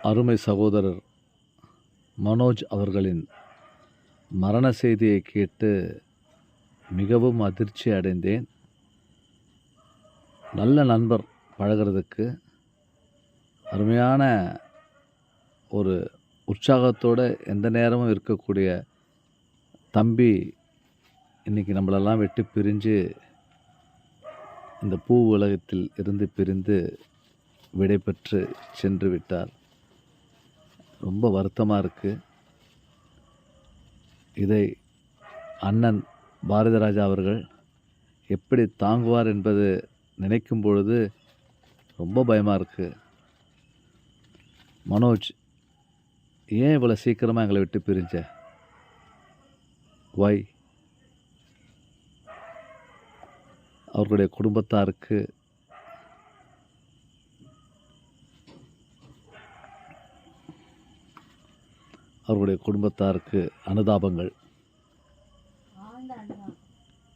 அருமை சகோதரர் மனோஜ் அவர்களின் மரண செய்தியை கேட்டு மிகவும் அதிர்ச்சி அடைந்தேன். நல்ல நண்பர், பழகிறதுக்கு அருமையான ஒரு உற்சாகத்தோடு எந்த நேரமும் இருக்கக்கூடிய தம்பி இன்றைக்கி நம்மளெல்லாம் விட்டு பிரிஞ்சு இந்த பூ உலகத்தில் இருந்து பிரிந்து விடை பெற்று சென்று விட்டார். ரொம்ப வருத்தமாக இருக்குது. இதை அண்ணன் பாரதிராஜா அவர்கள் எப்படி தாங்குவார் என்பது நினைக்கும் பொழுது ரொம்ப பயமாக இருக்குது. மனோஜ், ஏன் இவ்வளோ சீக்கிரமாக எங்களை விட்டு பிரிஞ்ச? வை? அவர்களுடைய குடும்பத்தாருக்கு அனுதாபங்கள்.